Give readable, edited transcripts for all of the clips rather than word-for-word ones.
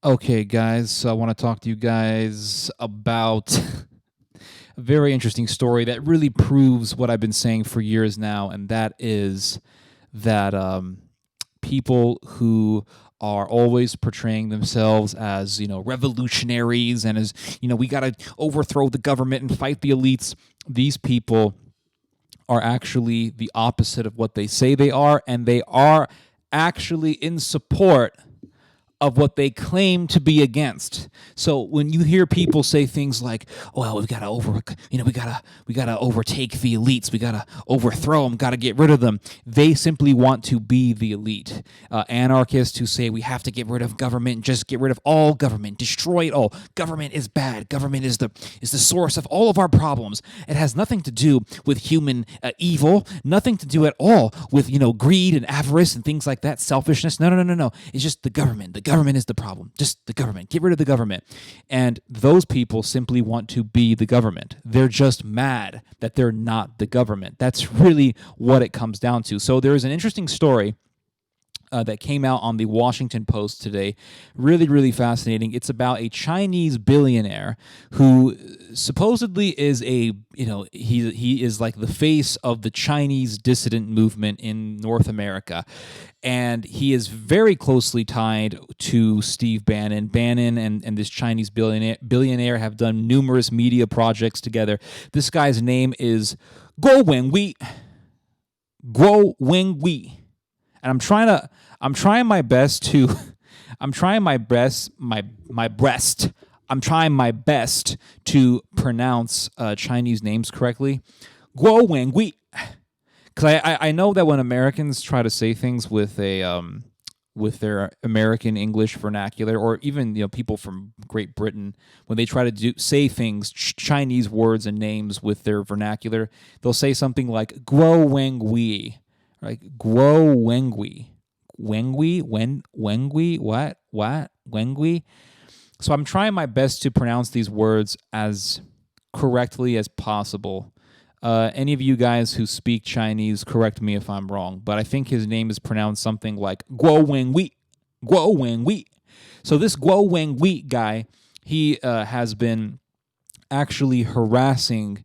Okay, guys, so I want to talk to you guys about a very interesting story that really proves what I've been saying for years now, and that is that people who are always portraying themselves as, revolutionaries and as, we got to overthrow the government and fight the elites, these people are actually the opposite of what they say they are, and they are actually in support of what they claim to be against. So when you hear people say things like, "Well, we gotta overtake the elites, we gotta overthrow them, gotta get rid of them," they simply want to be the elite. Anarchists who say we have to get rid of government, just get rid of all government, destroy it all. Government is bad. Government is the source of all of our problems. It has nothing to do with human evil, nothing to do at all with greed and avarice and things like that, selfishness. No. It's just the government. The government is the problem. Just the government. Get rid of the government. And those people simply want to be the government. They're just mad that they're not the government. That's really what it comes down to. So there is an interesting story that came out on the Washington Post today. Really, really fascinating. It's about a Chinese billionaire who supposedly is he is like the face of the Chinese dissident movement in North America. And he is very closely tied to Steve Bannon. Bannon and this Chinese billionaire have done numerous media projects together. This guy's name is Guo Wengui. Guo Wengui. And I'm trying my best to pronounce Chinese names correctly. Guo Wengui. Because I know that when Americans try to say things with with their American English vernacular, or even people from Great Britain, when they try to say things, Chinese words and names with their vernacular, they'll say something like Guo Wengui. Right? Guo Wengui. Wengui? What? Wengui? So I'm trying my best to pronounce these words as correctly as possible. Any of you guys who speak Chinese, correct me if I'm wrong, but I think his name is pronounced something like Guo Wengui. Guo Wengui. So this Guo Wengui guy, he has been actually harassing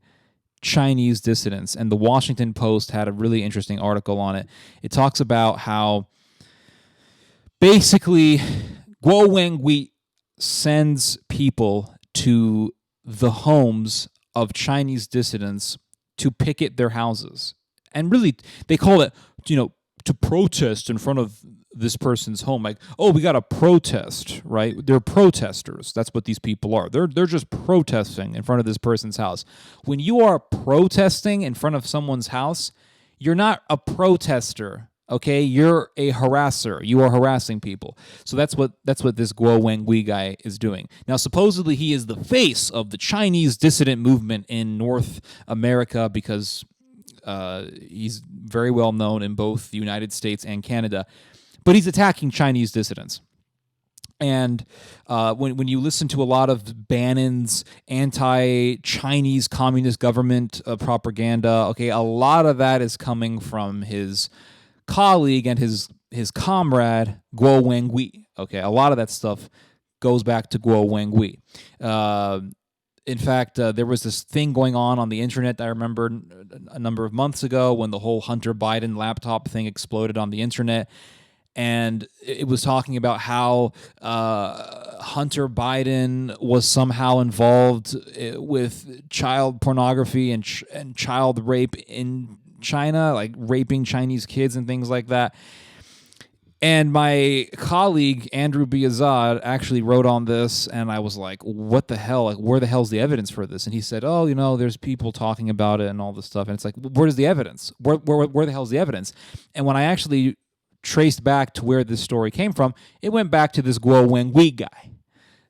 Chinese dissidents, and the Washington Post had a really interesting article on it. It talks about how basically Guo Wengui sends people to the homes of Chinese dissidents to picket their houses. And really, they call it, to protest in front of this person's home. Like, oh, we got to protest, right? They're protesters. That's what these people are. They're just protesting in front of this person's house. When you are protesting in front of someone's house, you're not a protester, okay? You're a harasser. You are harassing people. So that's what this Guo Wengui guy is doing. Now, supposedly he is the face of the Chinese dissident movement in North America because he's very well known in both the United States and Canada. But he's attacking Chinese dissidents. And when you listen to a lot of Bannon's anti-Chinese communist government propaganda, okay, a lot of that is coming from his colleague and his comrade, Guo Wengui. Okay, a lot of that stuff goes back to Guo Wengui. In fact, there was this thing going on the internet that I remember a number of months ago when the whole Hunter Biden laptop thing exploded on the internet. And it was talking about how Hunter Biden was somehow involved with child pornography and child rape in China, like raping Chinese kids and things like that. And my colleague, Andrew Biazad, actually wrote on this, and I was like, what the hell? Like, where the hell's the evidence for this? And he said, oh, there's people talking about it and all this stuff. And it's like, where's the evidence? Where the hell's the evidence? And when I actually traced back to where this story came from, it went back to this Guo Wengui guy.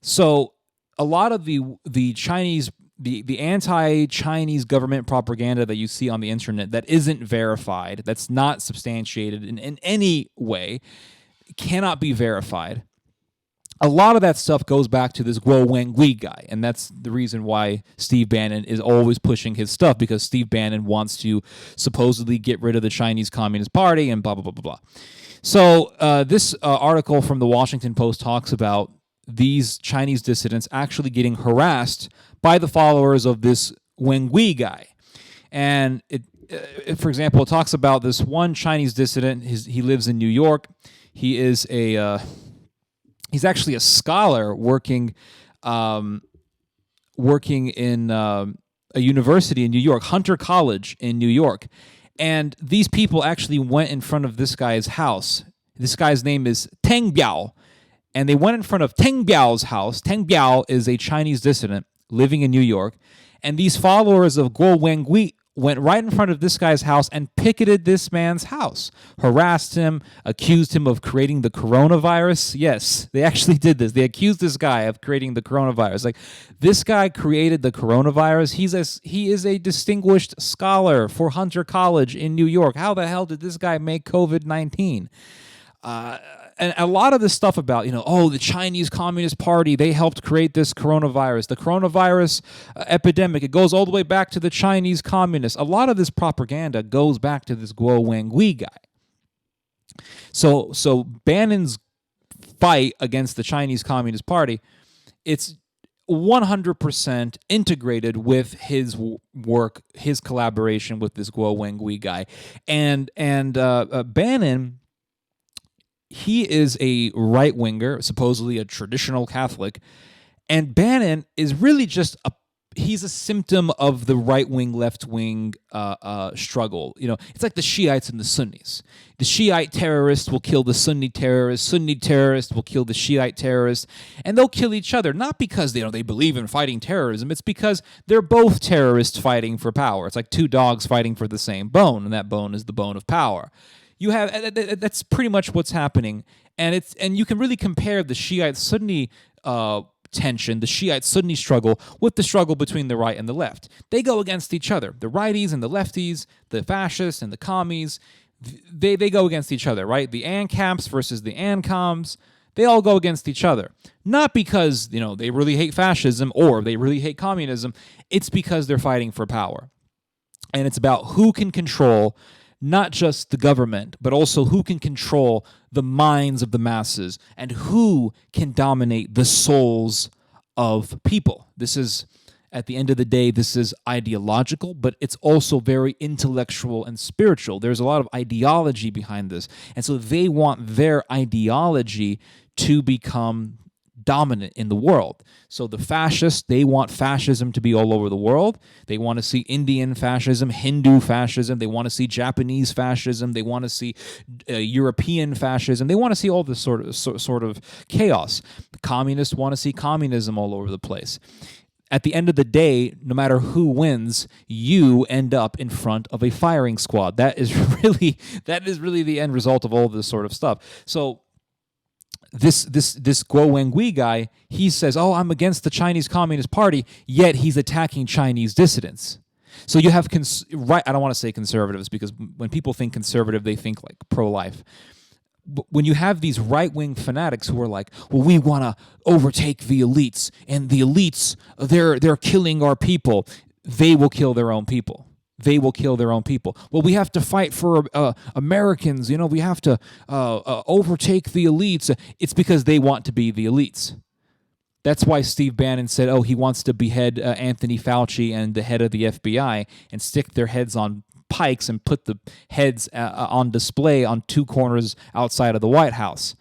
So a lot of the Chinese, the anti-Chinese government propaganda that you see on the internet that isn't verified, that's not substantiated in any way, cannot be verified. A lot of that stuff goes back to this Guo Wengui guy, and that's the reason why Steve Bannon is always pushing his stuff, because Steve Bannon wants to supposedly get rid of the Chinese Communist Party and blah, blah, blah, blah, blah. So this article from the Washington Post talks about these Chinese dissidents actually getting harassed by the followers of this Wengui guy. And for example, it talks about this one Chinese dissident. He lives in New York. He is he's actually a scholar working in a university in New York, Hunter College in New York. And these people actually went in front of this guy's house. This guy's name is Teng Biao. And they went in front of Teng Biao's house. Teng Biao is a Chinese dissident living in New York. And these followers of Guo Wengui went right in front of this guy's house and picketed this man's house, harassed him, accused him of creating the coronavirus. Yes, they actually did this. They accused this guy of creating the coronavirus. Like, this guy created the coronavirus. He is a distinguished scholar for Hunter College in New York. How the hell did this guy make COVID-19? And a lot of this stuff about, the Chinese Communist Party, they helped create this coronavirus. The coronavirus epidemic, it goes all the way back to the Chinese communists. A lot of this propaganda goes back to this Guo Wengui guy. So Bannon's fight against the Chinese Communist Party, it's 100% integrated with his work, his collaboration with this Guo Wengui guy. And Bannon, he is a right-winger, supposedly a traditional Catholic, and Bannon is really just he's a symptom of the right-wing, left-wing struggle. It's like the Shiites and the Sunnis. The Shiite terrorists will kill the Sunni terrorists. Sunni terrorists will kill the Shiite terrorists, and they'll kill each other, not because they believe in fighting terrorism. It's because they're both terrorists fighting for power. It's like two dogs fighting for the same bone, and that bone is the bone of power. That's pretty much what's happening, and you can really compare the Shiite-Sunni tension, the Shiite-Sunni struggle, with the struggle between the right and the left. They go against each other. The righties and the lefties, the fascists and the commies, they go against each other, right? The ANCAPs versus the ANCOMs, they all go against each other. Not because they really hate fascism or they really hate communism. It's because they're fighting for power, and it's about who can control not just the government, but also who can control the minds of the masses and who can dominate the souls of people. This is, at the end of the day, this is ideological, but it's also very intellectual and spiritual. There's a lot of ideology behind this. And so they want their ideology to become dominant in the world. So the fascists, they want fascism to be all over the world. They want to see Indian fascism, Hindu fascism. They want to see Japanese fascism. They want to see European fascism. They want to see all this sort of chaos. The communists want to see communism all over the place. At the end of the day, no matter who wins, you end up in front of a firing squad. That is really the end result of all this sort of stuff. So this Guo Wengui guy, he says, I'm against the Chinese Communist Party, yet he's attacking Chinese dissidents. So you have, I don't want to say conservatives, because when people think conservative, they think like pro-life. But when you have these right-wing fanatics who are like, well, we want to overtake the elites, and the elites, they're killing our people, they will kill their own people. They will kill their own people. Well, we have to fight for Americans. We have to overtake the elites. It's because they want to be the elites. That's why Steve Bannon said, he wants to behead Anthony Fauci and the head of the FBI and stick their heads on pikes and put the heads on display on two corners outside of the White House.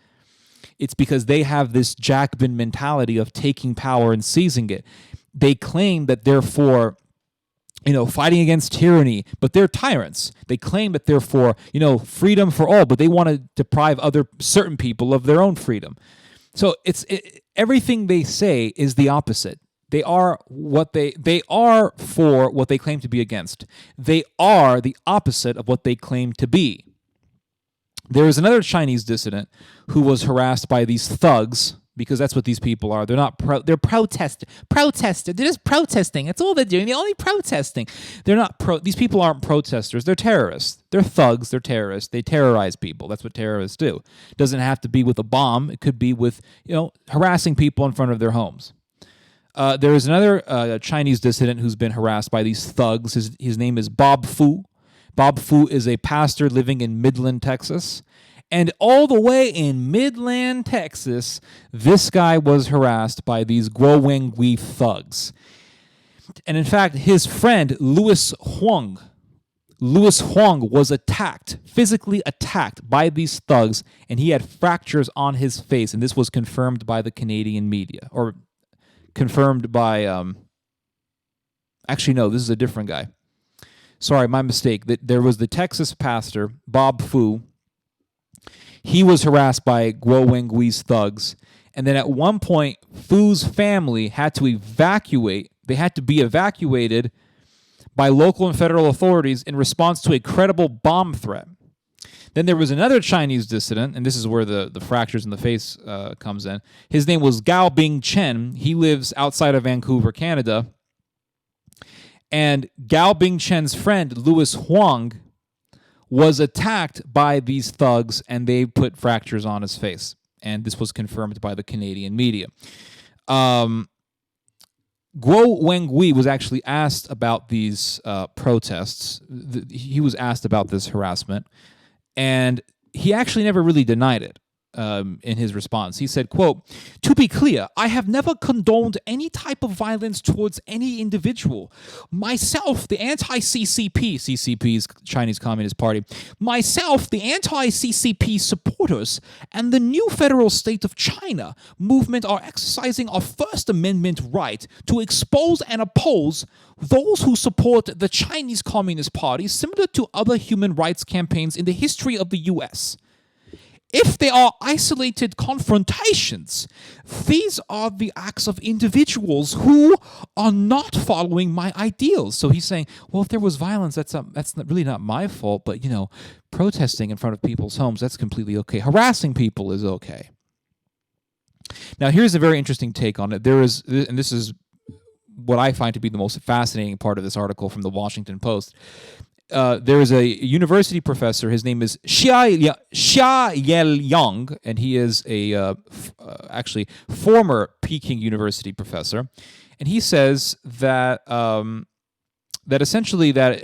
It's because they have this Jacobin mentality of taking power and seizing it. They claim that therefore, fighting against tyranny, but they're tyrants. They claim that they're for, freedom for all, but they want to deprive certain people of their own freedom. So everything they say is the opposite. They are for what they claim to be against. They are the opposite of what they claim to be. There is another Chinese dissident who was harassed by these thugs, because that's what these people are. They're not they're protesting. They're just protesting. That's all they're doing. They're only protesting. They're not these people aren't protesters. They're terrorists. They're thugs. They're terrorists. They terrorize people. That's what terrorists do. It doesn't have to be with a bomb. It could be with, harassing people in front of their homes. There is another Chinese dissident who's been harassed by these thugs. His name is Bob Fu. Bob Fu is a pastor living in Midland, Texas. And all the way in Midland, Texas, this guy was harassed by these Guo thugs. And in fact, his friend, Louis Huang was attacked, physically attacked by these thugs, and he had fractures on his face. And this was confirmed by the Canadian media, or confirmed by, actually, no, this is a different guy. Sorry, my mistake. There was the Texas pastor, Bob Fu. He was harassed by Guo Wengui's thugs. And then at one point, Fu's family had to evacuate. They had to be evacuated by local and federal authorities in response to a credible bomb threat. Then there was another Chinese dissident, and this is where the fractures in the face comes in. His name was Gao Bing Chen. He lives outside of Vancouver, Canada. And Gao Bing Chen's friend, Louis Huang, was attacked by these thugs, and they put fractures on his face. And this was confirmed by the Canadian media. Guo Wengui was actually asked about these protests. He was asked about this harassment, and he actually never really denied it. In his response, he said, quote, "To be clear, I have never condoned any type of violence towards any individual. Myself, the anti-CCP, CCP is Chinese Communist Party, myself, the anti-CCP supporters, and the new federal state of China movement are exercising our First Amendment right to expose and oppose those who support the Chinese Communist Party, similar to other human rights campaigns in the history of the U.S. If they are isolated confrontations, these are the acts of individuals who are not following my ideals." So he's saying, well, if there was violence, that's really not my fault, but, protesting in front of people's homes, that's completely okay. Harassing people is okay. Now, here's a very interesting take on it. And this is what I find to be the most fascinating part of this article from the Washington Post. There is a university professor. His name is Xia Yel-yang, and he is a actually former Peking University professor. And he says that essentially that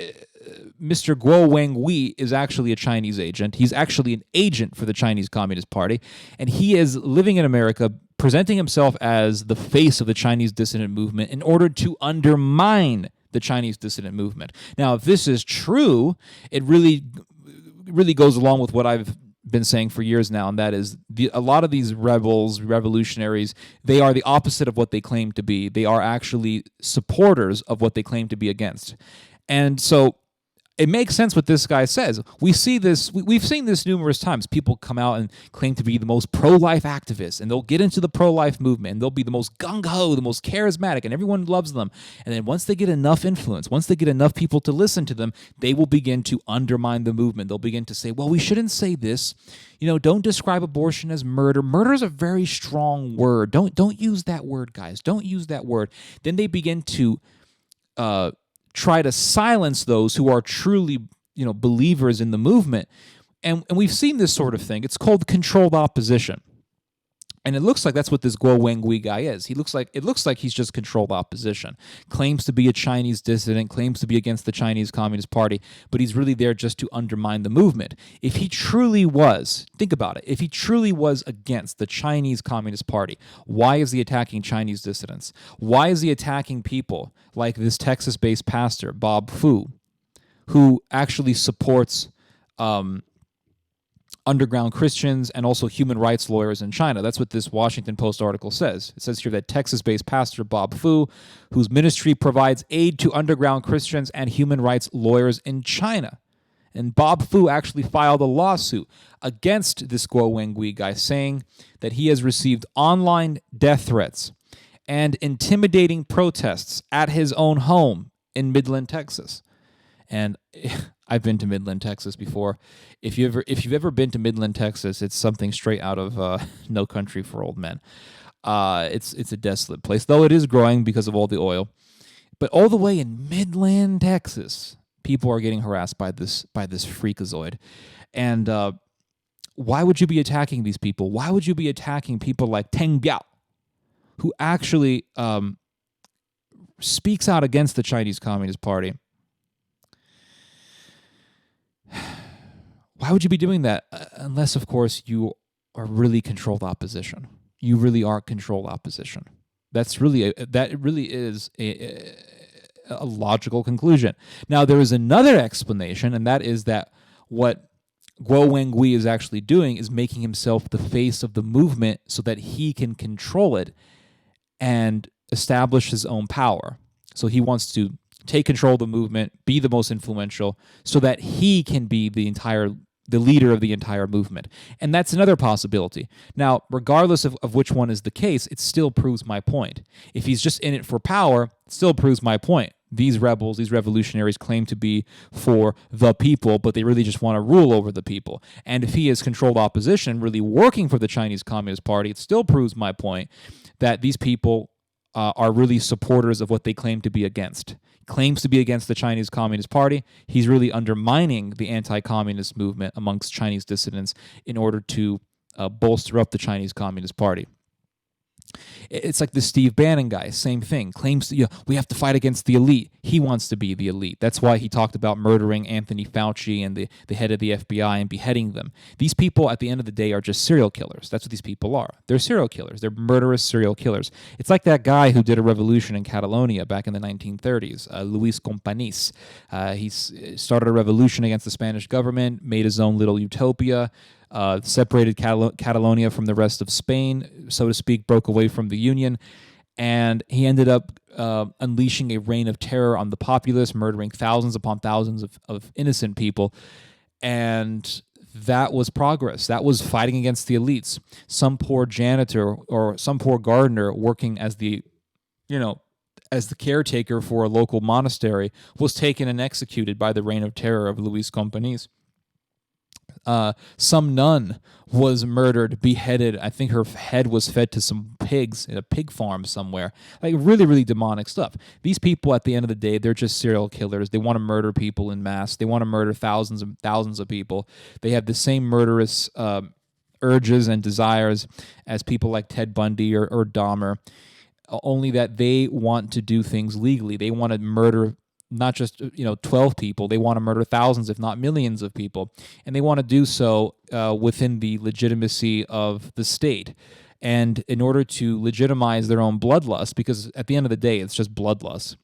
Mr. Guo Wengui is actually a Chinese agent. He's actually an agent for the Chinese Communist Party, and he is living in America, presenting himself as the face of the Chinese dissident movement in order to undermine the Chinese dissident movement. Now, if this is true, it really goes along with what I've been saying for years now, and that is a lot of these revolutionaries, they are the opposite of what they claim to be. They are actually supporters of what they claim to be against. And so it makes sense what this guy says. We've seen this numerous times. People come out and claim to be the most pro-life activists, and they'll get into the pro-life movement, and they'll be the most gung-ho, the most charismatic, and everyone loves them. And then once they get enough influence, once they get enough people to listen to them, they will begin to undermine the movement. They'll begin to say, well, we shouldn't say this. Don't describe abortion as murder. Murder is a very strong word. Don't use that word, guys. Don't use that word. Then they begin to try to silence those who are truly, believers in the movement. And we've seen this sort of thing. It's called controlled opposition. And it looks like that's what this Guo Wengui guy is. It looks like he's just controlled opposition. Claims to be a Chinese dissident, claims to be against the Chinese Communist Party, but he's really there just to undermine the movement. If he truly was, think about it, if he truly was against the Chinese Communist Party, why is he attacking Chinese dissidents? Why is he attacking people like this Texas-based pastor, Bob Fu, who actually supports underground Christians and also human rights lawyers in China? That's what this Washington Post article says. It says here that Texas-based pastor Bob Fu, whose ministry provides aid to underground Christians and human rights lawyers in China. And Bob Fu actually filed a lawsuit against this Guo Wengui guy, saying that he has received online death threats and intimidating protests at his own home in Midland, Texas. And I've been to Midland, Texas before. If you've ever been to Midland, Texas, it's something straight out of No Country for Old Men. It's a desolate place, though it is growing because of all the oil. But all the way in Midland, Texas, people are getting harassed by this freakazoid. And why would you be attacking these people? Why would you be attacking people like Teng Biao, who actually speaks out against the Chinese Communist Party? Why would you be doing that? Unless, of course, you are really controlled opposition. You really are controlled opposition. That really is a logical conclusion. Now, there is another explanation, and that is that what Guo Wengui is actually doing is making himself the face of the movement so that he can control it and establish his own power. So he wants to take control of the movement, be the most influential, so that he can be the leader of the entire movement. And that's another possibility. Now, regardless of which one is the case, it still proves my point. If he's just in it for power, it still proves my point. These rebels, these revolutionaries claim to be for the people, but they really just want to rule over the people. And if he is controlled opposition, really working for the Chinese Communist Party, it still proves my point that these people are really supporters of what they claim to be against. Claims to be against the Chinese Communist Party. He's really undermining the anti-communist movement amongst Chinese dissidents in order to bolster up the Chinese Communist Party. It's like the Steve Bannon guy, same thing. Claims we have to fight against the elite. He wants to be the elite. That's why he talked about murdering Anthony Fauci and the head of the FBI and beheading them. These people, at the end of the day, are just serial killers. That's what these people are. They're serial killers. They're murderous serial killers. It's like that guy who did a revolution in Catalonia back in the 1930s, Luis Companys. He started a revolution against the Spanish government, made his own little utopia, separated Catalonia from the rest of Spain, so to speak, broke away from the Union, and he ended up unleashing a reign of terror on the populace, murdering thousands upon thousands of innocent people, and that was progress. That was fighting against the elites. Some poor janitor or some poor gardener working as the caretaker for a local monastery was taken and executed by the reign of terror of Luis Companys. Some nun was murdered, beheaded. I think her head was fed to some pigs in a pig farm somewhere. Like really, really demonic stuff. These people, at the end of the day, they're just serial killers. They want to murder people in mass. They want to murder thousands and thousands of people. They have the same murderous urges and desires as people like Ted Bundy or Dahmer, only that they want to do things legally. They want to murder not just 12 people. They want to murder thousands, if not millions of people. And they want to do so within the legitimacy of the state. And in order to legitimize their own bloodlust, because at the end of the day, it's just bloodlust.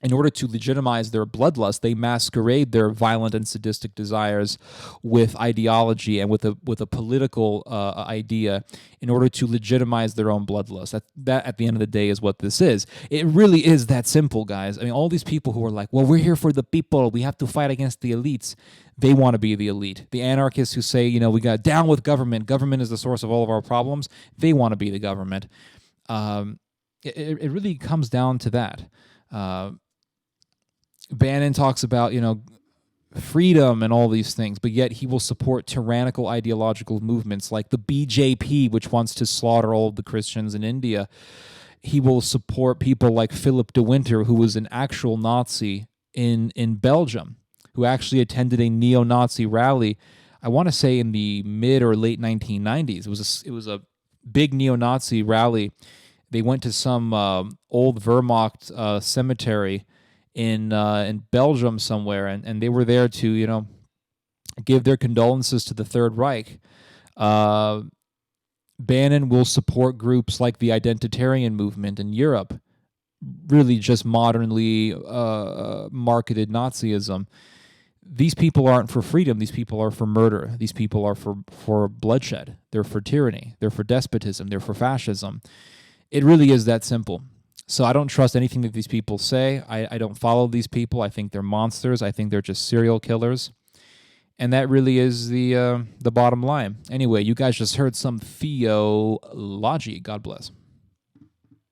In order to legitimize their bloodlust, they masquerade their violent and sadistic desires with ideology and with a political idea in order to legitimize their own bloodlust. That, at the end of the day, is what this is. It really is that simple, guys. I mean, all these people who are like, well, we're here for the people. We have to fight against the elites. They want to be the elite. The anarchists who say, we got down with government. Government is the source of all of our problems. They want to be the government. It really comes down to that. Bannon talks about, freedom and all these things, but yet he will support tyrannical ideological movements like the BJP, which wants to slaughter all of the Christians in India. He will support people like Philip de Winter, who was an actual Nazi in Belgium, who actually attended a neo-Nazi rally, I want to say in the mid or late 1990s. It was a big neo-Nazi rally. They went to some old Wehrmacht cemetery in Belgium somewhere, and they were there to give their condolences to the Third Reich. Bannon will support groups like the Identitarian movement in Europe, really just modernly marketed Nazism. These people aren't for freedom. These people are for murder. These people are for bloodshed. They're for tyranny. They're for despotism. They're for fascism. It really is that simple. So I don't trust anything that these people say. I don't follow these people. I think they're monsters. I think they're just serial killers. And that really is the bottom line. Anyway, you guys just heard some theology. God bless.